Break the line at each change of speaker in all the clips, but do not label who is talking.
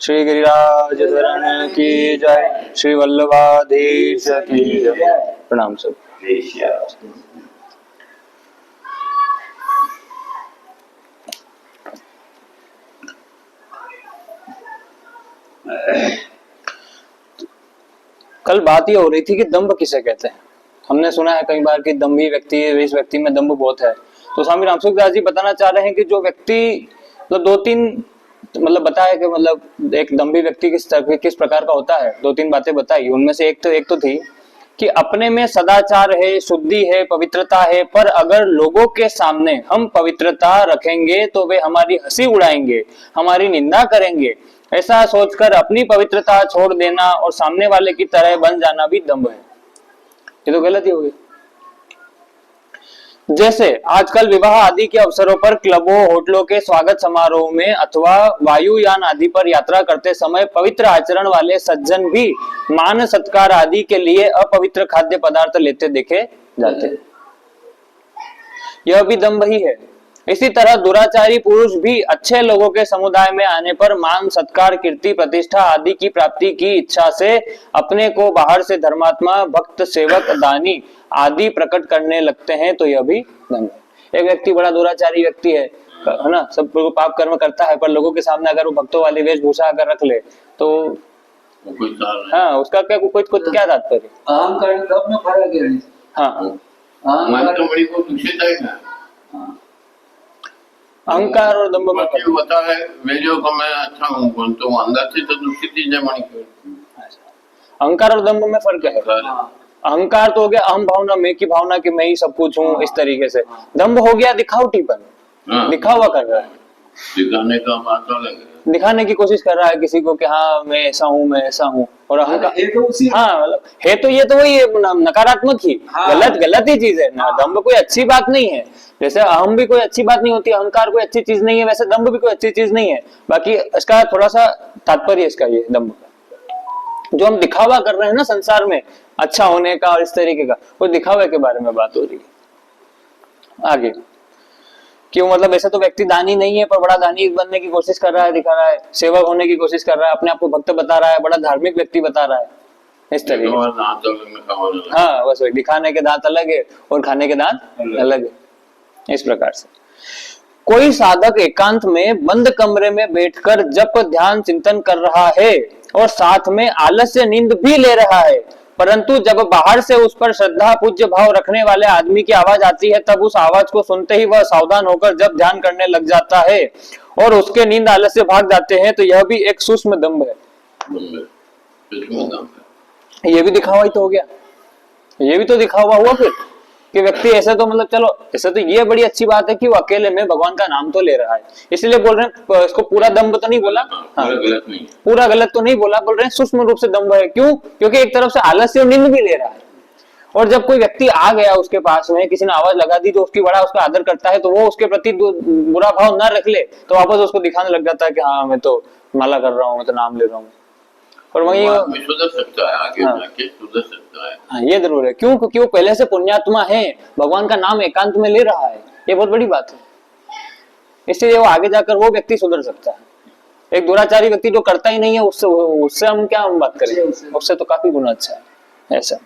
श्री गिरिराज धरण की जय, श्री वल्लभाधीश की जय। प्रणाम सब। कल बात ये हो रही थी कि दंभ किसे कहते हैं। हमने सुना है कई बार कि दंभी व्यक्ति, इस व्यक्ति में दंभ बहुत है। तो स्वामी रामसुखदास जी बताना चाह रहे हैं कि जो व्यक्ति मतलब दो तीन बताया कि मतलब एक दंभी व्यक्ति किस प्रकार का होता है, दो तीन बातें बताई। उनमें से एक तो थी कि अपने में सदाचार है, शुद्धि है, पवित्रता है, पर अगर लोगों के सामने हम पवित्रता रखेंगे तो वे हमारी हंसी उड़ाएंगे, हमारी निंदा करेंगे। ऐसा सोचकर अपनी पवित्रता छोड़ देना और सामने वाले की तरह बन जाना भी दंभ है। ये तो गलत ही हो गई। जैसे आजकल विवाह आदि के अवसरों पर क्लबों, होटलों के स्वागत समारोह में अथवा वायुयान आदि पर यात्रा करते समय पवित्र आचरण वाले सज्जन भी मान सत्कार आदि के लिए अपवित्र खाद्य पदार्थ लेते देखे जाते। यह भी दंभ ही है। इसी तरह दुराचारी पुरुष भी अच्छे लोगों के समुदाय में आने पर मान सत्कार, कीर्ति, प्रतिष्ठा आदि की प्राप्ति की इच्छा से अपने को बाहर से धर्मात्मा, भक्त, सेवक, दानी आदि प्रकट करने लगते हैं, तो यह भी दंभ है। एक व्यक्ति बड़ा दुराचारी व्यक्ति है ना, सब पाप कर्म करता है, पर लोगों के सामने अगर वो भक्तों वाली वेशभूषा अगर रख ले तो हाँ, उसका क्या क्या तात्पर्य। अहंकार और दंभ में
होता है। मैं जो मैं अच्छा हूँ तो अंदर से तो दूसरी चीजें बनी।
अहंकार और दंभ में फर्क है। अहंकार तो हो गया अहम भावना, मैं की भावना कि मैं ही सब कुछ हूँ, इस तरीके से। दंभ हो गया दिखावटीपन, दिखावा कर रहा है,
दिखाने का बात अलग है,
दिखाने की कोशिश कर रहा है किसी को कि हाँ मैं ऐसा हूँ, मैं ऐसा हूँ। और अहंकार हाँ मतलब है तो ये तो वही नकारात्मक ही, गलत ही चीज है ना। दंभ कोई अच्छी बात नहीं है। जैसे अहम भी कोई अच्छी बात नहीं होती, अहंकार कोई अच्छी चीज नहीं है, वैसे दंभ भी कोई अच्छी चीज नहीं है। बाकी इसका थोड़ा सा तात्पर्य इसका ये दंभ का जो हम दिखावा कर रहे हैं ना संसार में, अच्छा होने का और इस तरीके का, वो दिखावे के बारे में बात हो रही है। आगे क्यों मतलब ऐसे तो व्यक्ति दानी नहीं है पर बड़ा दानी बनने की कोशिश कर रहा है, दिखा रहा है, सेवक होने की कोशिश कर रहा है, अपने आप को भक्त बता रहा है, बड़ा धार्मिक व्यक्ति बता रहा है, इस तरीके से। हाँ बस वही, दिखाने के दांत अलग है और खाने के दांत अलग है। इस प्रकार से कोई साधक एकांत में बंद कमरे में बैठकर जप, ध्यान, चिंतन कर रहा है और साथ में आलस्य, नींद भी ले रहा है, परंतु जब बाहर से उस पर श्रद्धा, पूज्य भाव रखने वाले आदमी की आवाज आती है, तब उस आवाज को सुनते ही वह सावधान होकर जब ध्यान करने लग जाता है और उसके नींद आलस्य भाग जाते हैं, तो यह भी एक सूक्ष्म दंभ है। ये भी दिखावा ही तो हो गया, ये भी तो दिखावा हुआ फिर कि व्यक्ति ऐसे तो मतलब चलो ऐसे तो ये बड़ी अच्छी बात है कि वो अकेले में भगवान का नाम तो ले रहा है, इसलिए बोल रहे हैं इसको पूरा दंभ तो नहीं बोला। हाँ, पूरा गलत तो नहीं बोला, बोल रहे हैं सूक्ष्म रूप से दंभ है। क्यों? क्योंकि एक तरफ से आलस्य और नींद भी ले रहा है, और जब कोई व्यक्ति आ गया उसके पास में, किसी ने आवाज लगा दी, जो उसकी बड़ा उसका आदर करता है, तो वो उसके प्रति बुरा भाव न रख ले तो वापस उसको दिखाने लग जाता है कि हाँ मैं तो माला कर रहा हूँ, मैं तो नाम ले रहा हूँ। और वही
सुधर सकता है, आगे जाके सुधर सकता है।
हाँ ये जरूर है। क्यों? क्योंकि वो पहले से पुण्यात्मा है, भगवान का नाम एकांत में ले रहा है, ये बहुत बड़ी बात है। इसलिए वो आगे जाकर वो व्यक्ति सुधर सकता है। एक दुराचारी व्यक्ति जो करता ही नहीं है, उससे हम क्या बात करें, उससे तो काफी गुना अच्छा है ऐसा।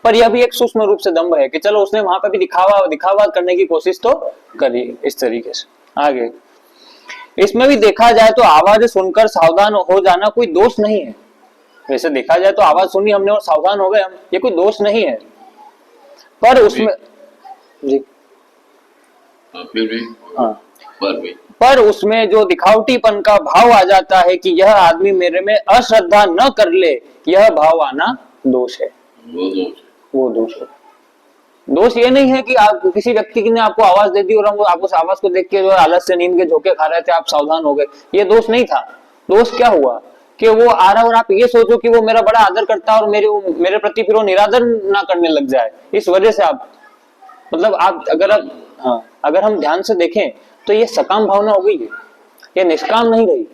पर यह भी एक सूक्ष्म रूप से दंभ है कि चलो उसने वहां पर भी दिखावा करने की कोशिश तो करी इस तरीके से। आगे इसमें भी देखा जाए तो आवाज सुनकर सावधान हो जाना कोई दोष नहीं है। वैसे देखा जाए तो आवाज सुनी हमने और सावधान हो गए हम, ये कोई दोष नहीं है। पर उसमें जी पर उसमें जो दिखावटीपन का भाव आ जाता है कि यह आदमी मेरे में अश्रद्धा न कर ले, यह भाव आना दोष है। वो दोष है। दोष ये नहीं है कि आप किसी व्यक्ति ने आपको आवाज दे दी और आप उस आवाज को देख के जो आलस से नींद के झोंके खा रहे थे, आप सावधान हो गए, ये दोष नहीं था। दोष क्या हुआ कि वो आ रहा और आप ये सोचो कि वो मेरा बड़ा आदर करता है और मेरे प्रति फिर वो निरादर ना करने लग जाए, इस वजह से आप मतलब आप अगर हम ध्यान से देखें तो ये सकाम भावना हो गई है, ये निष्काम नहीं रही।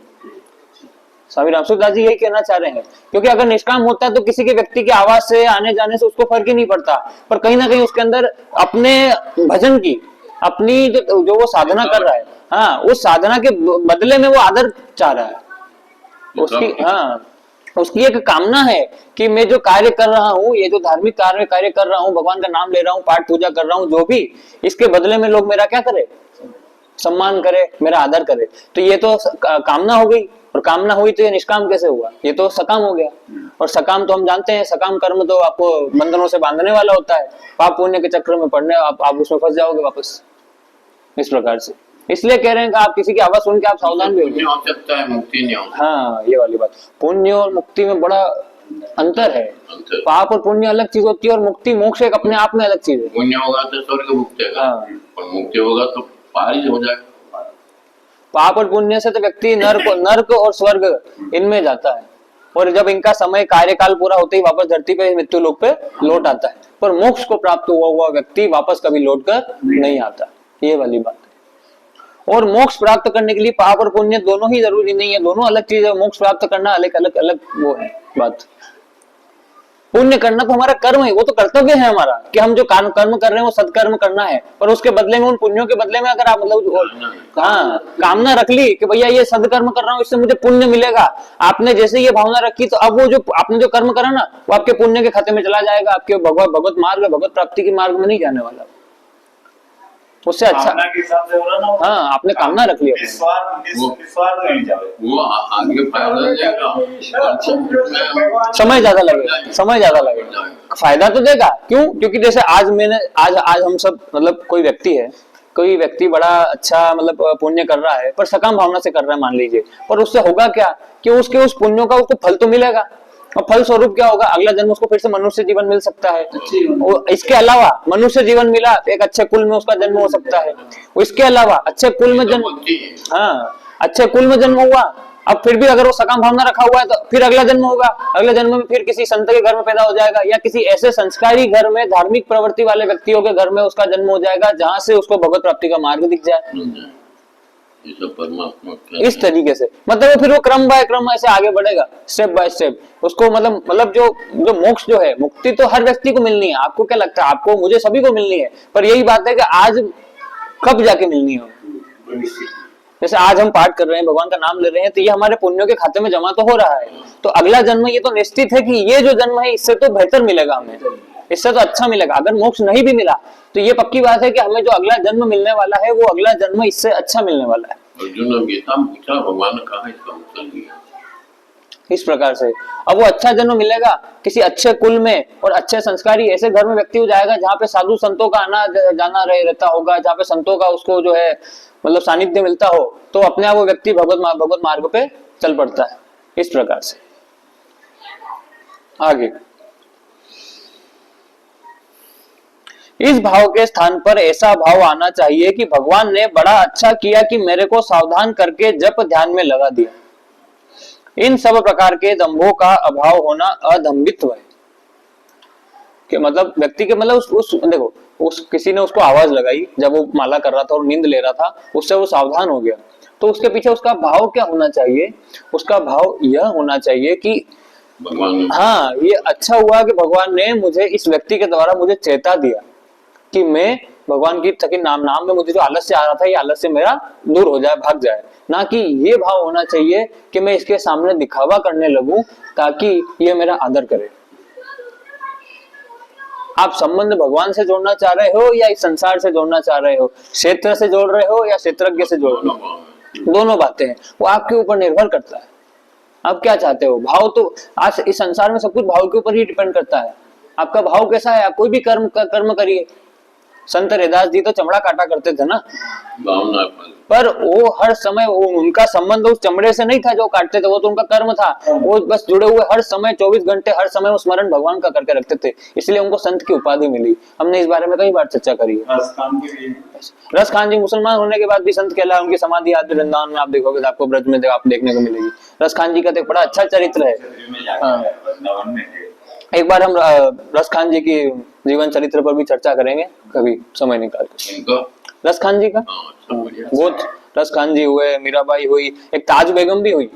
स्वामी रामसुखदास जी यही कहना चाह रहे हैं, क्योंकि अगर निष्काम होता तो किसी के व्यक्ति की आवाज से आने जाने से उसको फर्क ही नहीं पड़ता, पर कहीं ना कहीं उसके अंदर अपने भजन की अपनी जो वो साधना कर रहा है, हाँ उस साधना के बदले में वो आदर चाह रहा है, उसकी हाँ उसकी एक कामना है कि मैं जो कार्य कर रहा हूँ, ये जो धार्मिक कार्य कर रहा हूँ, भगवान का नाम ले रहा हूँ, पाठ पूजा कर रहा हूँ, जो भी, इसके बदले में लोग मेरा क्या करे, सम्मान करे, मेरा आदर करे। तो ये तो कामना हो गई, और कामना हुई तो ये निष्काम कैसे हुआ, ये तो सकाम हो गया। और सकाम तो हम जानते हैं, सकाम कर्म तो आपको बंधनों से बांधने वाला होता है, पाप पुण्य के चक्र में पड़ने आप उसमें फंस जाओगे वापस, इस प्रकार से। इसलिए कह रहे हैं कि आप किसी की आवाज सुन के आप सावधान भी
हो सकता है, मुक्ति नहीं हो सकता।
हाँ, ये वाली बात, पुण्य और मुक्ति में बड़ा अंतर है। पाप और पुण्य अलग चीज होती है, और मुक्ति मोक्ष एक अपने आप में अलग चीज है।
पुण्य होगा तो स्वर्ग मुक्तेगा, और मुक्ति होगा तो पार ही हो जाएगा।
पाप और पुण्य से तो व्यक्ति नर्क और स्वर्ग इनमें जाता है, और जब इनका समय कार्यकाल पूरा होते ही वापस धरती पे मृत्यु लोक पे लौट आता है। पर मोक्ष को प्राप्त हुआ व्यक्ति वापस कभी लौट कर नहीं आता, ये वाली बात है। और मोक्ष प्राप्त करने के लिए पाप और पुण्य दोनों ही जरूरी नहीं है, दोनों अलग चीज है। मोक्ष प्राप्त करना अलग अलग अलग वो है बात। पुण्य करना तो हमारा कर्म है, वो तो कर्तव्य है हमारा, कि हम जो कर्म कर रहे हैं वो सत्कर्म करना है। पर उसके बदले में, उन पुण्यों के बदले में अगर आप मतलब हाँ कामना रख ली कि भैया ये सत्कर्म कर रहा हूँ, इससे मुझे पुण्य मिलेगा, आपने जैसे ये भावना रखी, तो अब वो जो आपने जो कर्म करा ना, वो आपके पुण्य के खाते में चला जाएगा, आपके भगवत मार्ग, भगवत प्राप्ति के मार्ग में नहीं जाने वाला। उससे अच्छा हाँ आपने कामना रख लिया,
वो आगे फायदा देगा,
समय ज्यादा लगेगा, फायदा तो देगा। क्यों? क्योंकि जैसे आज हम सब मतलब कोई व्यक्ति बड़ा अच्छा मतलब पुण्य कर रहा है, पर सकाम भावना से कर रहा है मान लीजिए, पर उससे होगा क्या कि उसके उस पुण्यों का उसको फल तो मिलेगा, और फल स्वरूप क्या होगा, अगला जन्म उसको फिर से मनुष्य जीवन मिल सकता है। इसके अलावा मनुष्य जीवन मिला, एक अच्छे कुल में उसका जन्म हो सकता है। इसके अलावा अच्छे कुल में अच्छे कुल में जन्म हुआ, अब फिर भी अगर वो सकाम भावना रखा हुआ है तो फिर अगला जन्म होगा, अगले जन्म में फिर किसी संत के घर में पैदा हो जाएगा, या किसी ऐसे संस्कारी घर में, धार्मिक प्रवृत्ति वाले व्यक्तियों के घर में उसका जन्म हो जाएगा, जहां से उसको भगवत प्राप्ति का मार्ग दिख जाए। इस तरीके से मतलब फिर वो क्रम बाय क्रम ऐसे आगे बढ़ेगा, स्टेप बाय स्टेप। उसको मतलब जो मोक्ष जो है, मुक्ति तो हर व्यक्ति को मिलनी है। आपको क्या लगता है, आपको, मुझे, सभी को मिलनी है, पर यही बात है कि आज कब जाके मिलनी है। जैसे आज हम पाठ कर रहे हैं, भगवान का नाम ले रहे हैं, तो ये हमारे पुण्यों के खाते में जमा तो हो रहा है। तो अगला जन्म ये तो निश्चित है कि ये जो जन्म है इससे तो बेहतर मिलेगा हमें, इससे तो अच्छा मिलेगा। अगर मोक्ष नहीं भी मिला तो ये पक्की बात है कि हमें जो अगला जन्म मिलने वाला है, वो अगला जन्म इससे अच्छा मिलने वाला है।
अर्जुन ने गीता में पूछा, भगवान ने कहा इसका उत्तर दिया
इस प्रकार से। अब वो अच्छा जन्म मिलेगा किसी अच्छे कुल में और अच्छे संस्कारी ऐसे घर में व्यक्ति हो जाएगा, जहाँ पे साधु संतों का आना जाना रहता होगा, जहाँ पे संतों का उसको जो है मतलब सानिध्य मिलता हो, तो अपने आप वो व्यक्ति भगवत मार्ग पे चल पड़ता है। इस प्रकार से आगे, इस भाव के स्थान पर ऐसा भाव आना चाहिए कि भगवान ने बड़ा अच्छा किया कि मेरे को सावधान करके जप ध्यान में लगा दिया। इन सब प्रकार के दंभों का अभाव होना अदम्भित्व है। कि मतलब व्यक्ति के मतलब देखो, किसी ने उसको आवाज लगाई जब वो माला कर रहा था और नींद ले रहा था, उससे वो सावधान हो गया, तो उसके पीछे उसका भाव क्या होना चाहिए? उसका भाव यह होना चाहिए कि हाँ, ये अच्छा हुआ कि भगवान ने मुझे, इस व्यक्ति के द्वारा मुझे चेता दिया कि मैं भगवान की तकी नाम में मुझे जो आलस्य आ रहा था, ये आलस्य मेरा दूर हो जाए, भाग जाए। ना कि ये भाव होना चाहिए कि मैं इसके सामने दिखावा करने लगूं ताकि ये मेरा आदर करे। आप संबंध भगवान से जोड़ना चाह रहे हो या इस संसार से जोड़ना चाह रहे हो, क्षेत्र से जोड़ रहे हो या क्षेत्रज्ञ से जोड़ रहे हो, दोनों बातें हैं, वो आपके ऊपर निर्भर करता है। आप क्या चाहते हो? भाव तो आज इस संसार में सब कुछ भाव के ऊपर ही डिपेंड करता है। आपका भाव कैसा है? आप कोई भी कर्म करिए। संत रैदास जी तो चमड़ा काटा करते थे ना, पर वो हर समय उनका संबंध उस चमड़े से नहीं था जो काटते थे, वो तो उनका कर्म था। वो बस जुड़े हुए हर समय 24 घंटे हर समय वो स्मरण भगवान का करके रखते थे, इसलिए उनको संत की उपाधि मिली। हमने इस बारे में कई बार चर्चा करी है। रस खान जी मुसलमान होने के बाद भी संत कहलाए, उनकी समाधि आज वृंदावन में आप देखोगे तो आपको ब्रज में आप देखने को मिलेगी। रस खान जी का तो एक बड़ा अच्छा चरित्र है। एक बार हम रस खान जी की जीवन चरित्र पर भी चर्चा करेंगे कभी समय निकाल कर। रस खान जी का बहुत, रस खान जी हुए, मीराबाई हुई, एक ताज बेगम भी हुई।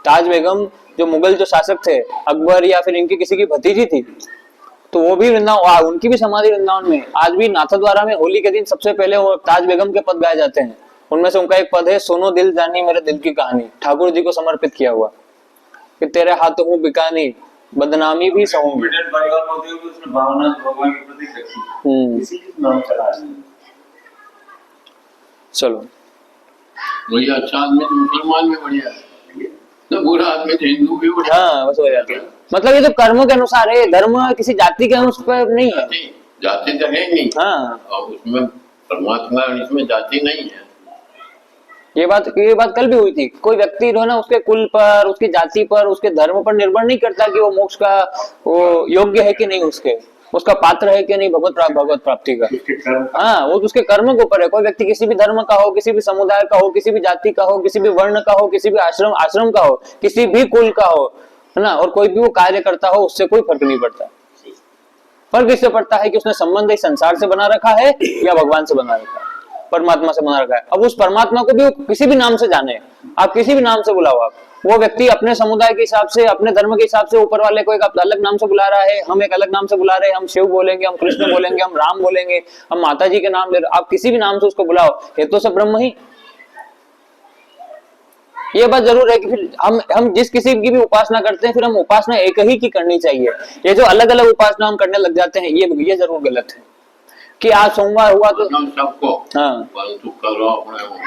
ताज बेगम जो मुगल जो शासक थे, अकबर या फिर इनकी किसी की भतीजी थी, तो वो भी वृंदावन, उनकी भी समाधि वृंदावन में। आज भी नाथद्वारा में होली के दिन सबसे पहले वो ताज बेगम के पद गाए जाते हैं। उनमें से उनका एक पद है, सुनो दिल जानी मेरे दिल की कहानी, ठाकुर जी को समर्पित किया हुआ। कि तेरे हाथों हूँ बिकानी, बदनामी भी सहूंगी।
मिडिल परिवार में होते हुए भी उसने भावना भगवान के प्रति रखी, इसीलिए नाम चला रहे हैं।
चलो
वही अच्छा आदमी तो मुसलमान भी बढ़िया है, तो बुरा आदमी तो हिंदू भी बढ़िया
हाँ बस हो जाती है। मतलब ये तो कर्मों के अनुसार है, धर्म किसी जाति के अनुसार नहीं है।
है। जाति तो है नहीं,
हाँ
और उसमें परमात्मा और इसमें जाति नहीं है।
ये बात कल भी हुई थी। कोई व्यक्ति जो है ना, उसके कुल पर, उसकी जाति पर, उसके धर्म पर निर्भर नहीं करता कि वो मोक्ष का वो योग्य है कि नहीं, उसका पात्र है कि नहीं भगवत प्राप्ति का। हाँ वो उसके कर्म के ऊपर है। कोई व्यक्ति किसी भी धर्म का हो, किसी भी समुदाय का हो, किसी भी जाति का हो, किसी भी वर्ण का हो, किसी भी आश्रम का हो, किसी भी कुल का हो, है ना, और कोई भी वो कार्य करता हो, उससे कोई फर्क नहीं पड़ता। फर्क इससे पड़ता है कि उसने संबंध इस संसार से बना रखा है या भगवान से बना रखा है, परमात्मा से बना रखा है। अब उस परमात्मा को भी किसी भी नाम से जाने, आप किसी भी नाम से बुलाओ, आप वो व्यक्ति अपने समुदाय के हिसाब से, अपने धर्म के हिसाब से ऊपर वाले को एक अलग नाम से बुला रहा है, हम एक अलग नाम से बुला रहे हैं। हम शिव बोलेंगे, हम कृष्ण बोलेंगे, हम राम बोलेंगे, हम माता जी के नाम ले रहे। आप किसी भी नाम से उसको बुलाओ, ये तो सब ब्रह्म ही। ये बात जरूर है कि फिर हम जिस किसी की भी उपासना करते हैं, फिर हम उपासना एक ही की करनी चाहिए। ये जो अलग अलग उपासना हम करने लग जाते हैं, ये जरूर गलत है कि आज सोमवार हुआ तो
सबको
हाँ
करो अपने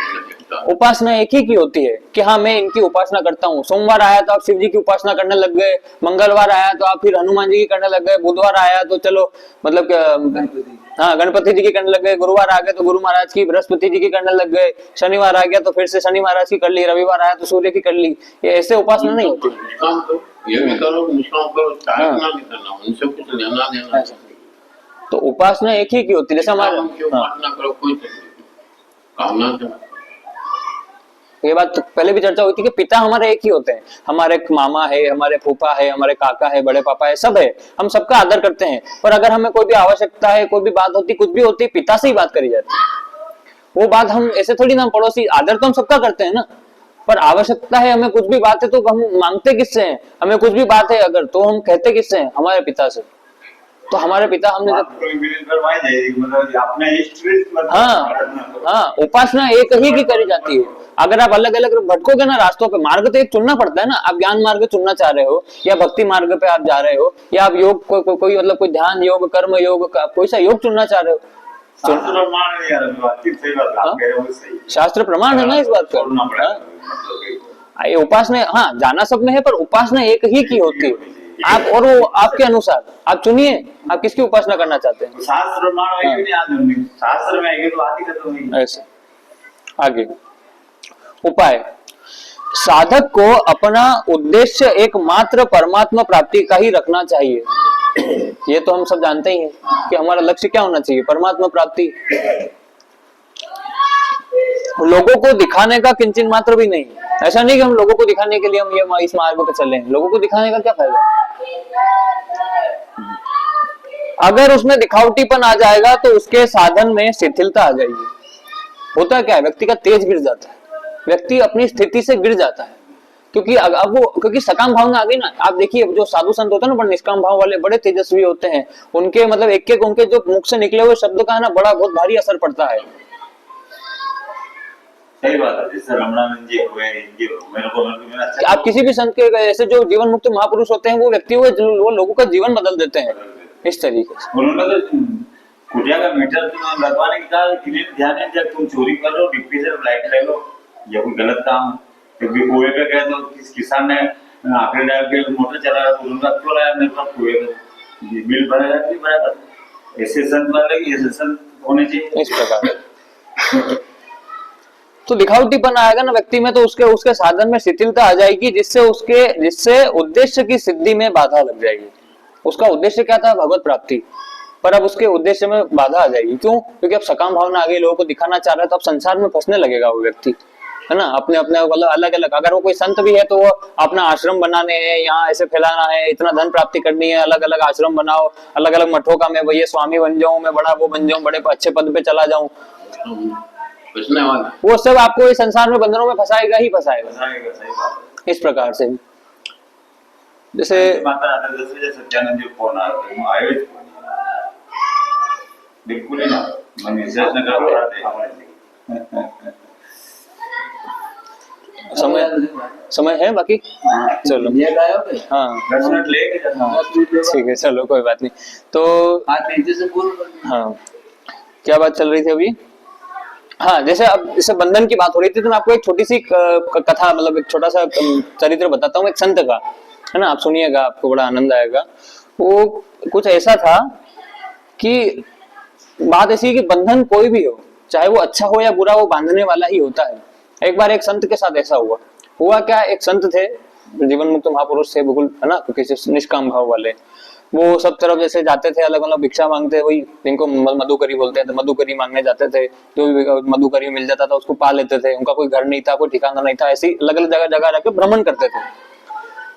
उपासना एक ही की होती है कि हाँ मैं इनकी उपासना करता हूँ। सोमवार आया तो आप शिव जी की उपासना करने लग गए, मंगलवार आया तो आप फिर हनुमान जी की करने लग गए, बुधवार आया तो चलो मतलब हाँ गणपति जी की करने लग गए, गुरुवार आ गए तो गुरु महाराज की, बृहस्पति जी की करने लग गए, शनिवार आ गया तो फिर से शनि महाराज की कर ली, रविवार आया तो सूर्य की कर ली। ये ऐसे उपासना नहीं होती।
ये भी करो, निष्काम करो, साधना भी करना, उनसे कुछ लेना देना।
तो उपासना एक ही की होती है। जैसे हमारे
उपासना करो, कोई कामना तो
ये बात तो पहले भी चर्चा हुई थी कि पिता हमारे एक ही होते हैं। हमारे मामा है, हमारे फूफा है, हमारे काका है, बड़े पापा है, सब है, हम सबका आदर करते हैं। पर अगर हमें कोई भी आवश्यकता है, कोई भी बात होती, कुछ भी होती, पिता से ही बात करी जाती है। वो बात हम ऐसे थोड़ी ना, पड़ोसी, आदर तो हम सबका करते हैं ना, पर आवश्यकता है, हमें कुछ भी बात है तो हम मांगते किससे हैं? हमें कुछ भी बात है अगर, तो हम कहते किससे हैं? हमारे पिता से। तो हमारे पिता हमने हाँ उपासना एक ही की करी जाती है। अगर आप अलग अलग भटकोगे ना रास्तों पे, मार्ग तो एक चुनना पड़ता है ना। आप ज्ञान मार्ग चुनना चाह रहे हो या भक्ति मार्ग पे आप जा रहे हो, या आप योग कोई मतलब कोई ध्यान योग, कर्म योग, कोई सा योग चुनना चाह रहे हो, शास्त्र प्रमाण है ना इस बात का। ये उपासना हाँ जाना सब में है, पर उपासना एक ही की होती है। आप और वो आपके अनुसार आप चुनिए, आप किसकी उपासना करना चाहते हैं।
शास्त्र शास्त्र में आएगी तो आदि खत्म होगी।
ऐसे आगे उपाय, साधक को अपना उद्देश्य एकमात्र परमात्मा प्राप्ति का ही रखना चाहिए। ये तो हम सब जानते ही हैं कि हमारा लक्ष्य क्या होना चाहिए, परमात्मा प्राप्ति। लोगों को दिखाने का किंचन मात्र भी नहीं। ऐसा नहीं कि हम लोगों को दिखाने के लिए हम ये इस मार्ग पे चले हैं। लोगों को दिखाने का क्या फायदा? अगर उसमें दिखावटीपन आ जाएगा तो उसके साधन में शिथिलता आ जाएगी। होता क्या है, व्यक्ति का तेज गिर जाता है, व्यक्ति अपनी स्थिति से गिर जाता है। क्योंकि सकाम भावना आ गई ना। आप देखिए जो साधु संत होते हैं ना, बड़े निष्काम भाव वाले, बड़े तेजस्वी होते हैं। उनके मतलब एक उनके जो मुख से निकले हुए शब्द का है ना, बहुत भारी असर पड़ता है।
सही बात है। जैसे रमणानंद जी हुए, मेरे को
आप किसी भी संत के ऐसे जो जीवन मुक्त महापुरुष होते हैं, वो व्यक्ति वो लोगों का जीवन बदल देते हैं इस तरीके से।
उन्होंने तो कुटिया का मीटर लगवाने के लिए ध्यान है, जब तुम चोरी कर लो, डिप्टी से लाइट ले लो, या कोई गलत काम है। क्योंकि कुएं पे गए तो किस किसान ने आखिरी डाल के मोटर चलाया, तो उनका क्यों लाया मेरे पास कुएं पे, बिल भरेगा कि भरेगा। ऐसे संत वाले की ऐसे संत होने चाहिए
इस प्रकार। तो दिखावटीपन आएगा ना व्यक्ति में, तो उसके साधन में शिथिलता आ जाएगी, जिससे उद्देश्य की सिद्धि में बाधा लग जाएगी। उसका उद्देश्य क्या था? भगवत प्राप्ति, पर अब उसके उद्देश्य में बाधा आ जाएगी। क्यों? क्योंकि अब सकाम भावना आ गई, लोगों को दिखाना चाह रहा है, तो अब संसार में फंसने लगेगा वो व्यक्ति, है ना। अपने मतलब अलग अलग, अगर वो कोई संत भी है तो वो अपना आश्रम बनाने हैं, यहाँ ऐसे फैलाना है, इतना धन प्राप्ति करनी है, अलग अलग आश्रम बनाओ, अलग अलग मठों का मैं भैया स्वामी बन जाऊं, मैं बड़ा वो बन जाऊं, बड़े अच्छे पद पे चला जाऊं। वो सब आपको इस संसार में बंधनों में फंसाएगा ही फंसाएगा। इस प्रकार से जैसे
सत्यानंद जी फोन आए बिल्कुल ही ना,
समय है बाकी, चलो हाँ
10 मिनट लेके
ठीक है, चलो कोई बात नहीं। तो हाँ, क्या बात चल रही थी अभी? हाँ, जैसे अब जैसे बंधन की बात हो रही थी, तो मैं आपको एक छोटी सी कथा, मतलब एक छोटा सा चरित्र बताता हूँ एक संत का, है ना, आप सुनिएगा, आपको बड़ा आनंद आएगा। वो कुछ ऐसा था कि बात ऐसी है कि बंधन कोई भी हो, चाहे वो अच्छा हो या बुरा, वो बांधने वाला ही होता है। एक बार एक संत के साथ ऐसा हुआ क्या, एक संत थे, जीवन मुक्त महापुरुष थे बिल्कुल, है ना, किसी निष्काम भाव वाले। वो सब तरफ जैसे जाते थे, अलग अलग भिक्षा मांगते, वही जिनको मधुकरी बोलते हैं, तो मधुकरी मांगने जाते थे। जो भी मधुकरी मिल जाता था उसको पा लेते थे। उनका कोई घर नहीं था, कोई ठिकाना नहीं था, ऐसी अलग अलग जगह जगह जाकर भ्रमण करते थे।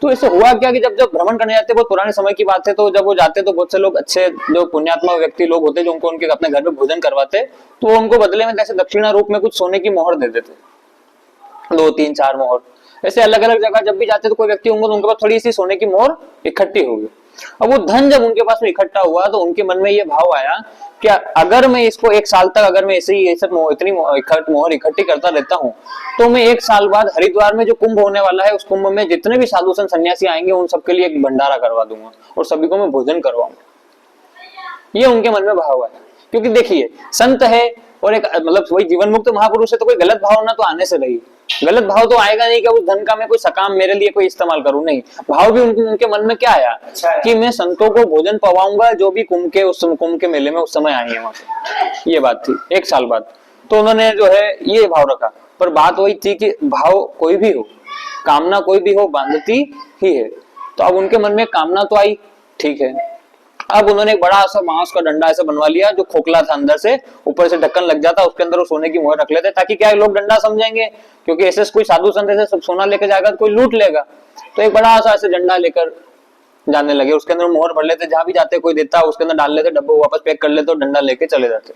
तो इससे हुआ क्या कि जब जब भ्रमण करने जाते, बहुत पुराने समय की बात है, तो जब वो जाते तो बहुत से लोग अच्छे जो पुण्यात्मा व्यक्ति लोग होते, जो उनको उनके अपने घर में भोजन करवाते, तो वो उनको बदले में जैसे दक्षिणा रूप में कुछ सोने की मोहर दे देते, 2 3 4 मोहर। ऐसे अलग अलग जगह जब भी जाते तो कोई व्यक्ति होंगे तो उनके पास थोड़ी सी सोने की मोहर इकट्ठी होगी। अब वो धन जब उनके पास में इकट्ठा हुआ तो उनके मन में ये भाव आया कि अगर मैं इसको 1 साल तक अगर मैं ऐसे ही इतनी मोहर इकट्ठी करता रहता हूँ, तो मैं 1 साल बाद हरिद्वार में जो कुंभ होने वाला है, उस कुंभ में जितने भी साधु संत सन्यासी आएंगे उन सबके लिए एक भंडारा करवा दूंगा और सभी को मैं भोजन करवाऊंगा। ये उनके मन में भाव आया। क्योंकि देखिए, संत है और एक मतलब वही जीवन मुक्त महापुरुष है, तो कोई गलत भावना तो आने से रही। गलत भाव तो आएगा नहीं कि उस धन का मैं कोई सकाम मेरे लिए कोई इस्तेमाल करूं, नहीं। भाव भी उनके मन में क्या आया कि मैं संतों को भोजन पवाऊंगा जो भी कुंभ के मेले में उस समय आएंगे वहां पे। ये बात थी 1 साल बाद। तो उन्होंने जो है ये भाव रखा। पर बात वही थी कि भाव कोई भी हो, कामना कोई भी हो, बांधती ही है। तो अब उनके मन में कामना तो आई, ठीक है। अब उन्होंने एक बड़ा सा बांस का डंडा ऐसा बनवा लिया जो खोखला था, अंदर से ऊपर से ढक्कन लग जाता, उसके अंदर वो सोने की मोहर रख लेते, ताकि क्या लोग डंडा समझेंगे, क्योंकि ऐसे कोई साधु संत ऐसे सब सोना लेके जाएगा तो कोई लूट लेगा। तो एक बड़ा सा ऐसे डंडा लेकर जाने लगे, उसके अंदर मोहर भर लेते, जहां भी जाते कोई देता उसके अंदर डाल लेते, डब्बे वापस पैक कर लेते और डंडा लेके चले जाते।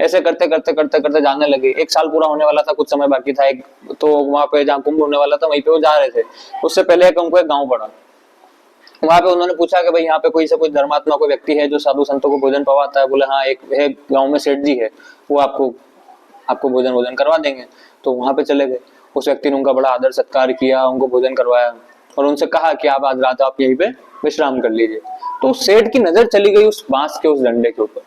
ऐसे करते करते करते करते जाने लगे। 1 साल पूरा होने वाला था, कुछ समय बाकी था। तो वहां पे जहाँ कुंभ होने वाला था वहीं पे वो जा रहे थे। उससे पहले उनको एक गाँव पड़ा, वहां पे उन्होंने पूछा कि भाई यहाँ पे कोई से कोई धर्मात्मा कोई व्यक्ति है जो साधु संतों को भोजन पवाता है? बोले हाँ, एक है गांव में सेठ जी है, वो आपको भोजन करवा देंगे। तो वहां पे चले गए। उस व्यक्ति ने उनका बड़ा आदर सत्कार किया, उनको भोजन करवाया और उनसे कहा कि आप आज रात आप यहीं पे विश्राम कर लीजिए। तो सेठ की नजर चली गई उस बांस के उस डंडे के ऊपर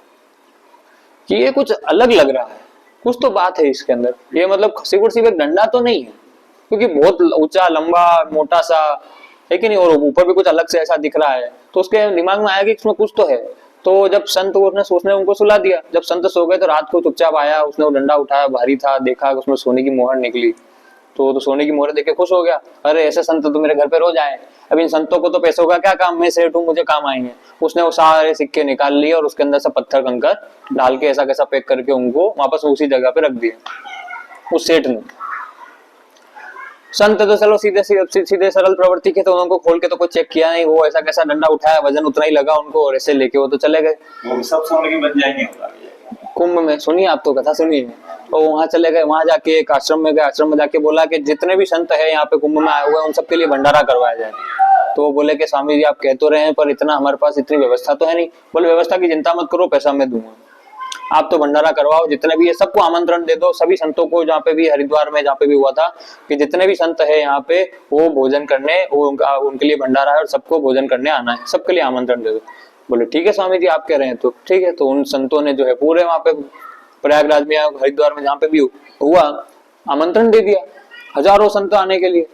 कि ये कुछ अलग लग रहा है, कुछ तो बात है इसके अंदर। ये मतलब सिर्फ एक डंडा तो नहीं है, क्योंकि बहुत ऊंचा लंबा मोटा सा है कि नहीं, और ऊपर भी कुछ अलग से ऐसा दिख रहा है। तो उसके दिमाग में आया कि इसमें कुछ तो है। तो जब संत उसने सोचने उनको सुला दिया। जब संत सो गए तो रात को चुपचाप आया, उसने वो डंडा उठाया, भारी था, देखा कि उसमें सोने की मोहर निकली। तो सोने की मोहर देख के खुश हो गया। अरे ऐसे संत तो मेरे घर पे रोज आए, अब इन संतों को तो पैसों का क्या काम, मैं सेठ हूँ, मुझे काम आएंगे। उसने वो सारे सिक्के निकाल लिए और उसके अंदर से पत्थर कंकर डाल के ऐसा कैसा पैक करके उनको वापस उसी जगह पे रख दिया उस सेठ ने। संत तो चलो सीधे सरल प्रवृत्ति के, तो उनको खोल के तो कुछ चेक किया नहीं। वो ऐसा कैसा डंडा उठाया, वजन उतना ही लगा उनको और ऐसे लेके वो तो चले गए।
वो सब सोने की बन जाएंगे
कुंभ में। सुनिए, आप तो कथा सुनिए। तो वहां चले गए, वहां जाके एक आश्रम में गए। आश्रम में जाके बोला कि जितने भी संत है यहाँ पे कुंभ में आए हुए हैं उन सबके लिए भंडारा करवाया जाए। तो वो बोले कि स्वामी जी आप कह तो रहे हैं, पर इतना हमारे पास इतनी व्यवस्था तो है नहीं। बोले व्यवस्था की चिंता मत करो, पैसा मैं दूंगा, आप तो भंडारा करवाओ। जितने भी है सबको आमंत्रण दे दो, सभी संतों को, जहाँ पे भी हरिद्वार में जहाँ पे भी हुआ था कि जितने भी संत है यहाँ पे वो भोजन करने, वो उनके लिए भंडारा है और सबको भोजन करने आना है, सबके लिए आमंत्रण दे दो। बोले ठीक है स्वामी जी आप कह रहे हैं तो ठीक है। तो उन संतों ने जो है पूरे वहां पे प्रयागराज में हरिद्वार में जहाँ पे भी हुआ आमंत्रण दे दिया हजारों संत आने के लिए।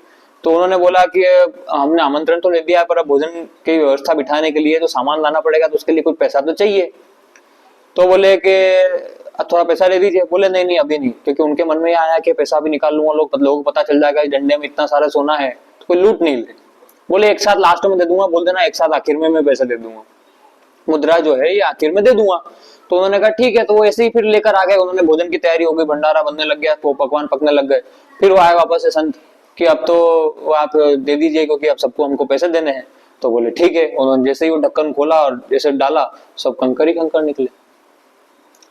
तो उन्होंने बोला कि हमने आमंत्रण तो दे दिया, पर अब भोजन की व्यवस्था बिठाने के लिए तो सामान लाना पड़ेगा, तो उसके लिए कुछ पैसा तो चाहिए। तो बोले कि थोड़ा पैसा दे दीजिए। बोले नहीं नहीं अभी नहीं, क्योंकि उनके मन में आया कि पैसा भी निकाल लूंगा, लोगों को पता चल जाएगा डंडे में इतना सारा सोना है तो कोई लूट नहीं ले। बोले एक साथ लास्ट में दे दूंगा, बोल देना एक साथ आखिर में मैं पैसा दे दूंगा, मुद्रा जो है ये आखिर में दे दूंगा। तो उन्होंने कहा ठीक है। तो वो ऐसे ही फिर लेकर आ गए। उन्होंने भोजन की तैयारी हो गई, भंडारा बनने लग गया, वो पकवान पकने लग गए। फिर वो आए वापस से संत कि अब तो आप दे दीजिए क्योंकि अब सबको हमको पैसे देने हैं। तो बोले ठीक है। उन्होंने जैसे ही वो ढक्कन खोला और जैसे डाला सब कंकर ही कंकर निकले,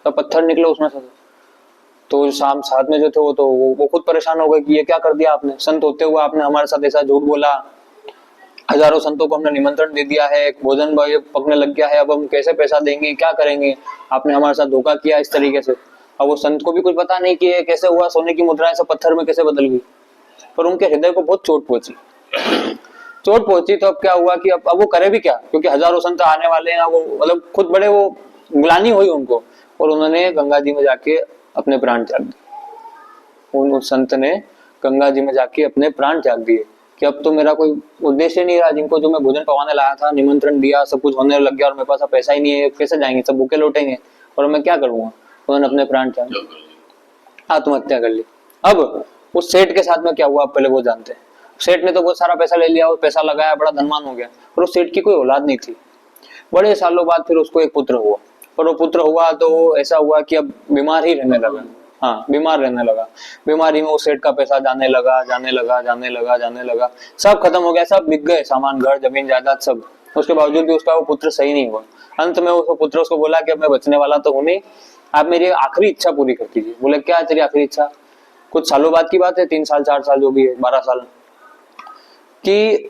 सब पत्थर निकले उसमें से। तो शाम साथ में जो थे वो खुद परेशान हो गए कि ये क्या कर दिया आपने, संत होते हुए आपने हमारे साथ ऐसा झूठ बोला, हजारों संतों को हमने निमंत्रण दे दिया है, भोजन पकने लग गया है, अब हम कैसे पैसा देंगे, क्या करेंगे, आपने हमारे साथ धोखा किया इस तरीके से। अब वो संत को भी कुछ पता नहीं कि कैसे हुआ, सोने की मुद्राएं सब पत्थर में कैसे बदल गई। पर उनके हृदय को बहुत चोट पहुंची। तो अब क्या हुआ कि अब वो करे भी क्या, क्योंकि हजारों संत आने वाले हैं। वो मतलब खुद बड़े वो ग्लानि हुई उनको, और उन्होंने गंगा जी में जाके अपने प्राण त्याग दिए। उस संत ने गंगा जी में जाके अपने प्राण त्याग दिए कि अब तो मेरा कोई उद्देश्य नहीं रहा। जिनको जो मैं भोजन पवाने लाया था, निमंत्रण दिया, सब कुछ होने लग गया और मेरे पास अब पैसा ही नहीं है, कैसे जाएंगे, सब भूखे लौटेंगे और मैं क्या करूंगा। उन्होंने अपने प्राण त्याग दिए, आत्महत्या कर ली। अब उस सेठ के साथ में क्या हुआ, पहले वो जानते हैं। सेठ ने तो बहुत सारा पैसा ले लिया और पैसा लगाया, बड़ा धनवान हो गया, और उस सेठ की कोई औलाद नहीं थी। बड़े सालों बाद फिर उसको एक पुत्र हुआ, और वो पुत्र हुआ तो ऐसा हुआ कि अब बीमार ही रहने लगा। हाँ, बीमार रहने लगा। बीमारी में उस सेठ का पैसा जाने लगा, सब खत्म हो गया, सब बिक गए, सामान, घर, जमीन, जायदाद सब। उसके बावजूद भी उसका वो पुत्र सही नहीं हुआ। अंत में उसको पुत्र उसको बोला कि अब मैं बचने वाला तो हूं नहीं, आप मेरी आखिरी इच्छा पूरी कर दीजिए। बोले क्या तेरी आखिरी इच्छा? कुछ सालों बाद की बात है, 3 साल 4 साल जो भी है, 12 साल, कि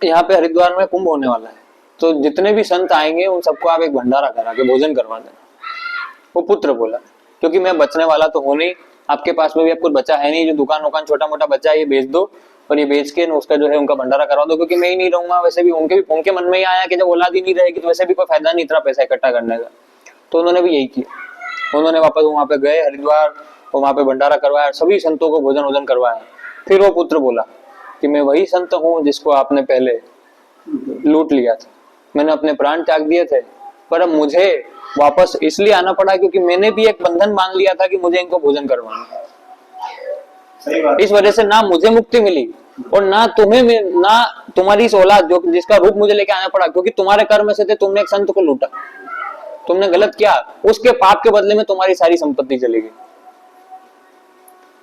यहाँ पे हरिद्वार में कुंभ होने वाला है, तो जितने भी संत आएंगे उन सबको आप एक भंडारा करा के भोजन करवा देना। वो पुत्र बोला क्योंकि मैं बचने वाला तो हूं नहीं, आपके पास में भी अब कुछ बचा है नहीं, जो दुकान वुकान छोटा मोटा बचा है ये बेच दो, और ये बेच के उसका जो है उनका भंडारा करवा दो, क्योंकि मैं ही नहीं रहूंगा। वैसे भी उनके मन में ही आया कि जब औलाद ही नहीं रहेगी तो वैसे भी कोई फायदा नहीं इतना पैसा इकट्ठा करने का। तो उन्होंने भी यही किया। उन्होंने वापस वहां पे गए हरिद्वार, और वहां पे भंडारा करवाया, सभी संतों को भोजन वोजन करवाया। फिर वो पुत्र बोला कि मैं वही संत हूँ जिसको आपने पहले लूट लिया था, मैंने अपने प्राण त्याग दिए थे, पर अब मुझे वापस इसलिए आना पड़ा क्योंकि मैंने भी एक बंधन मान लिया था कि मुझे इनको भोजन करवाना। इस वजह से ना मुझे मुक्ति मिली और ना तुम्हें, ना तुम्हारी इस औलाद जो जिसका रूप मुझे लेके आना पड़ा, क्योंकि तुम्हारे कर्म से थे, तुमने एक संत को लूटा, तुमने गलत किया, उसके पाप के बदले में तुम्हारी सारी संपत्ति चली गई।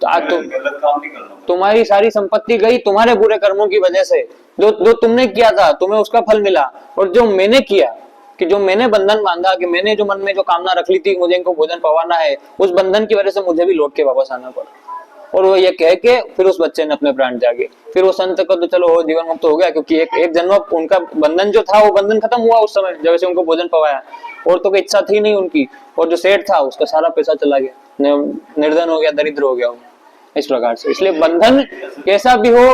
तो आज गलत काम नहीं करना, तुम्हारी सारी संपत्ति गई तुम्हारे बुरे कर्मों की वजह से। जो तुमने किया था तुम्हें उसका फल मिला, और जो मैंने किया कि जो मैंने बंधन बांधा, कि मैंने जो मन में जो कामना रख ली थी मुझे इनको भोजन पवाना है, उस बंधन की वजह से मुझे भी लौट के वापस आना पड़ा। और वो ये कह के फिर उस बच्चे ने अपने प्राण त्यागे। फिर वो संत को तो चलो वो जीवन मुक्त हो गया, क्योंकि एक जन्म उनका बंधन जो था वो बंधन खत्म हुआ उस समय जब से उनको भोजन पवाया। और तो कोई इच्छा थी नहीं उनकी, और जो सेठ था उसका सारा पैसा चला गया, निर्धन हो गया, दरिद्र हो गया इस प्रकार से। इसलिए बंधन कैसा भी हो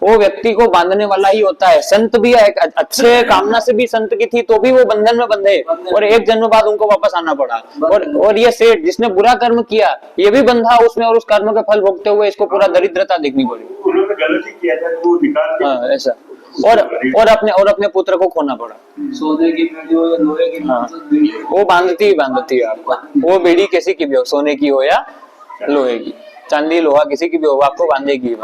वो व्यक्ति को बांधने वाला ही होता है। संत भी एक अच्छे कामना से भी संत की थी तो भी वो बंधन में बंधे, और एक जन्म बाद उनको वापस आना पड़ा। और ये सेठ जिसने बुरा कर्म किया ये भी बंधा उसमें, और उस कर्म के फल भोगते हुए इसको पूरा दरिद्रता देखनी पड़ी।
उन्होंने गलत ही किया था, वो निकाल के
ऐसा, और अपने पुत्र को खोना पड़ा।
सोने की बीड़ी हो या लोहे की,
वो बांधती है आपको, वो बीड़ी किसी की भी हो, सोने की हो या लोहे की, चांदी लोहा किसी की भी हो, आपको बांधेगी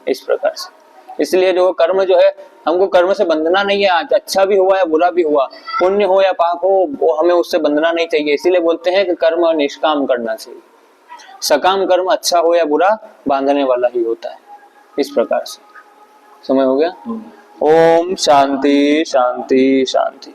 इस प्रकार से। इसलिए जो कर्म जो है हमको कर्म से बंधना नहीं है, अच्छा भी हुआ या बुरा भी हुआ, पुण्य हो या पाप हो, वो हमें उससे बंधना नहीं चाहिए। इसीलिए बोलते हैं कि कर्म निष्काम करना चाहिए, सकाम कर्म अच्छा हो या बुरा बांधने वाला ही होता है। इस प्रकार से समय हो गया। ओम शांति शांति शांति।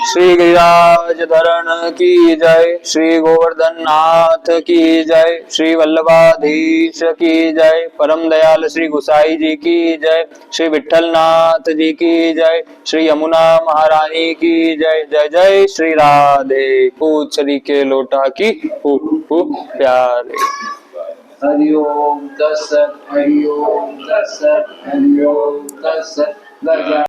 श्री गिरिराज धरण की जय, श्री गोवर्धन नाथ की जय, श्री वल्लभाधीश की जय, परम दयाल श्री गुसाई जी की जय, श्री विठल नाथ जी की जय, श्री यमुना महारानी की जय। जय जय श्री राधे। पूछ श्री के लोटा की प्यारे।
हरिओम तत्सत, हरिओम तत्सत, हरिओम तत्सत।